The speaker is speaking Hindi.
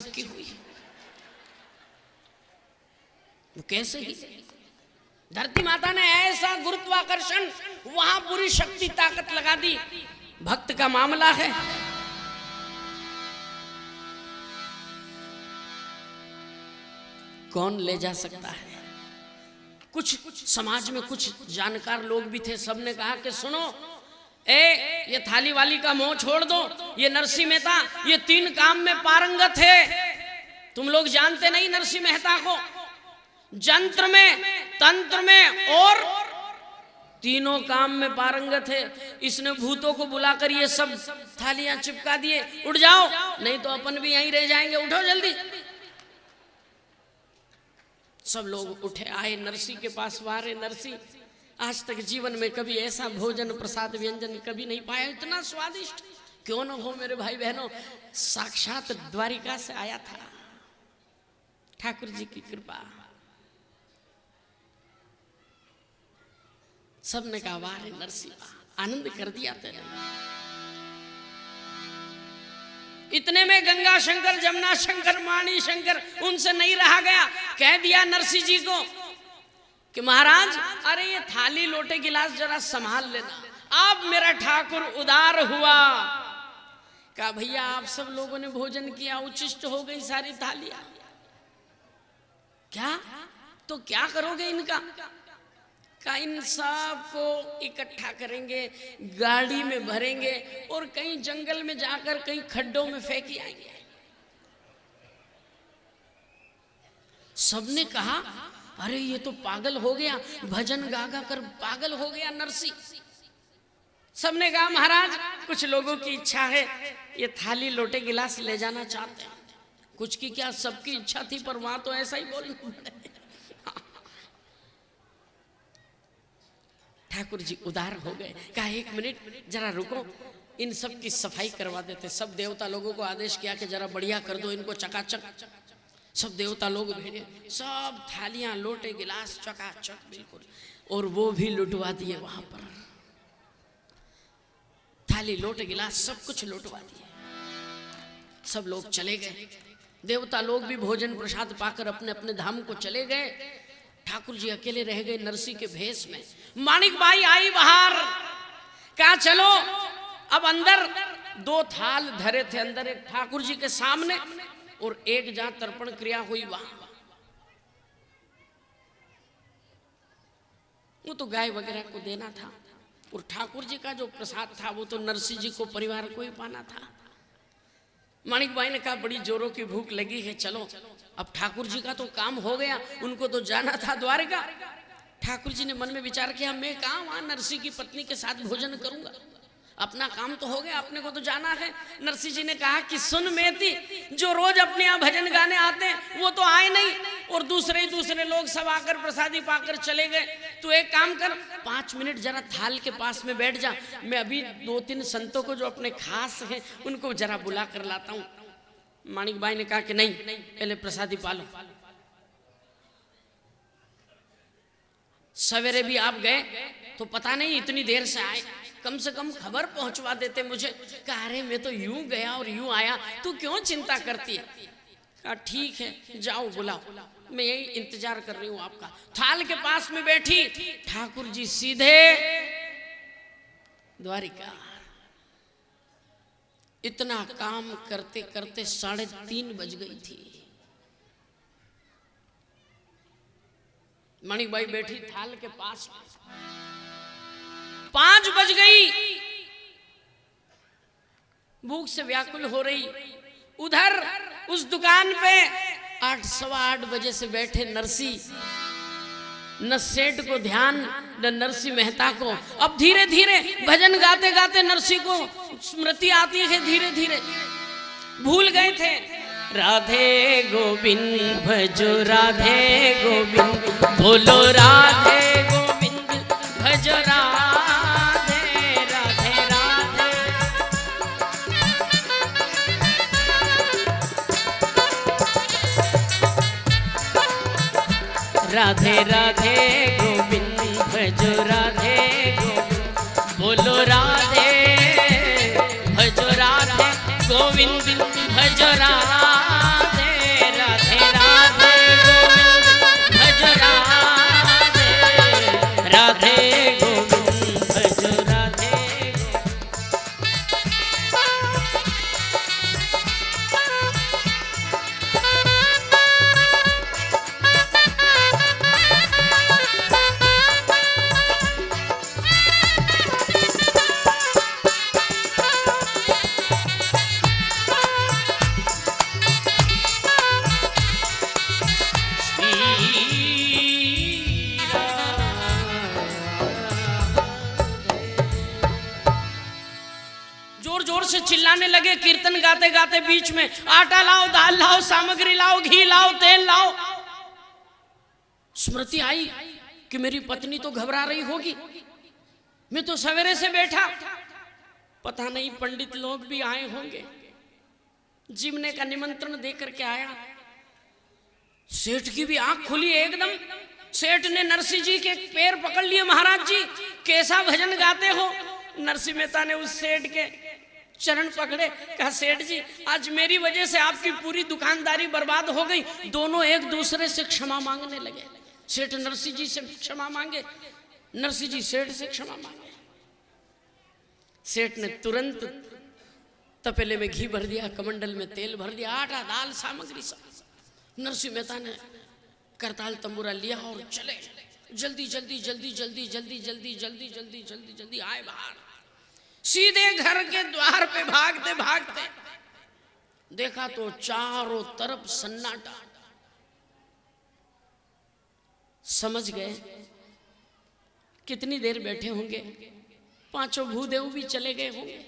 की हुई वो कैसे ही धरती माता ने ऐसा गुरुत्वाकर्षण वहां पूरी शक्ति ताकत लगा दी। भक्त का मामला है, कौन ले जा सकता है। कुछ समाज में कुछ जानकार लोग भी थे, सबने कहा कि सुनो ये थाली वाली का मोह छोड़ दो, ये नरसिंह मेहता ये 3 काम में पारंगत है। तुम लोग जानते नहीं नरसिंह मेहता को, जंत्र में, तंत्र में और तीनों काम में पारंगत है। इसने भूतों को बुलाकर ये सब थालियां चिपका दिए, उठ जाओ नहीं तो अपन भी यहीं रह जाएंगे, उठो जल्दी। सब लोग उठे, आए नरसिंह के पास। वारे नरसिंह, आज तक जीवन में कभी ऐसा भोजन प्रसाद व्यंजन कभी नहीं पाया, इतना स्वादिष्ट क्यों न हो मेरे भाई बहनों। साक्षात द्वारिका से आया था, ठाकुर जी की कृपा। सबने कहा वाह रे नरसिंह, आनंद कर दिया तेरे। इतने में गंगा शंकर, जमुना शंकर, माणी शंकर उनसे नहीं रहा गया। कह दिया नरसिंह जी को कि महाराज अरे ये थाली लोटे गिलास जरा संभाल लेना। अब मेरा ठाकुर उदार हुआ, कहा भैया आप सब लोगों ने भोजन किया, उच्छिष्ट हो गई सारी थालियां, क्या तो क्या करोगे इनका? का इन सब को इकट्ठा करेंगे, गाड़ी में भरेंगे और कहीं जंगल में जाकर कहीं खड्डों में फेंक आएंगे। सबने कहा अरे ये तो पागल हो गया, भजन गा गा कर पागल हो गया नरसिंह। सबने कहा महाराज कुछ लोगों की इच्छा है, ये थाली लोटे गिलास ले जाना चाहते हैं। कुछ की क्या, सबकी इच्छा थी, पर वहां तो ऐसा ही बोलना। ठाकुर जी उदार हो गए, कहा 1 मिनट जरा रुको, इन सब की सफाई करवा देते। सब देवता लोगों को आदेश किया कि जरा बढ़िया कर दो इनको, चकाचक। सब देवता लोग भेजे, सब थालियां लोटे गिलास चकाचक बिल्कुल, और वो भी लुटवा दिए वहां पर। थाली लोटे गिलास सब कुछ लुटवा दिए। सब लोग चले गए, देवता लोग भी भोजन प्रसाद पाकर अपने अपने धाम को चले गए। ठाकुर जी अकेले रह गए नरसिंह के भेष में। माणिक बाई आई बाहर, कहा चलो अब अंदर। 2 थाल धरे थे अंदर, एक ठाकुर जी के सामने और एक जहां तर्पण क्रिया हुई वहां। वो तो गाय वगैरह को देना था, और ठाकुर जी का जो प्रसाद था वो तो नरसिंह जी को परिवार को ही पाना था। माणिक बाई ने कहा बड़ी जोरों की भूख लगी है, चलो अब ठाकुर जी का तो काम हो गया, उनको तो जाना था द्वारका। ठाकुर जी ने मन में विचार किया मैं कहाँ वहां नरसिंह की पत्नी के साथ भोजन करूंगा, अपना काम तो हो गया, अपने को तो जाना है। नरसिंह जी ने कहा कि सुन मेती, जो रोज अपने यहाँ भजन गाने आते हैं वो तो आए नहीं, और दूसरे लोग सब आकर प्रसादी पाकर चले गए। तो एक काम कर, 5 मिनट जरा थाल के पास में बैठ जा, मैं अभी 2-3 संतों को जो अपने खास हैं उनको जरा बुला कर लाता हूँ। माणिक बाई ने कहा कि नहीं, पहले प्रसादी पालो। सवेरे भी आप गए तो पता नहीं इतनी देर से आए, कम से कम खबर पहुंचवा देते मुझे। कहा अरे मैं तो यूं गया और यूं आया, तू क्यों चिंता करती है? कहा ठीक है जाओ बुलाओ, मैं यही इंतजार कर रही हूं आपका। थाल के पास में बैठी, ठाकुर जी सीधे द्वारिका। इतना काम करते करते 3:30 बज गई थी। माणिक बाई बैठी थाल के पास में, 5 बज गई, भूख से व्याकुल हो रही। उधर उस दुकान पे 8, 8:15 बजे से बैठे नरसिंह, न सेठ को ध्यान न नरसिंह मेहता को। अब धीरे धीरे भजन गाते गाते नरसिंह को स्मृति आती है, धीरे धीरे भूल गए थे। राधे गोविंद भजो राधे गोविंद, बोलो राधे गोविंद भजो राधे राधे राधे। राधे राधे गोविंद भजो राधे गोविंद, बोलो राधे भजो राधे गोविंद भजो राधे। चिल्लाने लगे कीर्तन गाते गाते बीच में, आटा लाओ, दाल लाओ, सामग्री लाओ, घी लाओ, तेल लाओ। स्मृति आई कि मेरी पत्नी तो घबरा रही होगी, मैं तो सवेरे से बैठा, पता नहीं पंडित लोग भी आए होंगे। जिमने का निमंत्रण देकर के आया। सेठ की भी आंख खुली एकदम। सेठ ने नरसिंह जी के पैर पकड़ लिए, महाराज जी कैसा भजन गाते हो। नरसिंह मेहता ने उस सेठ के चरण पकड़े, कहा सेठ जी आज मेरी वजह से आपकी पूरी दुकानदारी बर्बाद हो गई। दोनों एक दूसरे से क्षमा मांगने लगे। सेठ नरसिंह जी से क्षमा मांगे, नरसिंह जी सेठ से क्षमा मांगे। सेठ ने तुरंत तपेले में घी भर दिया, कमंडल में तेल भर दिया, आटा दाल सामग्री सब। नरसिंह मेहता ने करताल तंबूरा लिया और चले। जल्दी जल्दी जल्दी जल्दी जल्दी जल्दी जल्दी जल्दी जल्दी जल्दी आए बाहर। सीधे घर के द्वार पे भागते भागते देखा तो चारों तरफ सन्नाटा। समझ गए कितनी देर बैठे होंगे, पांचों भूदेव भी चले गए होंगे।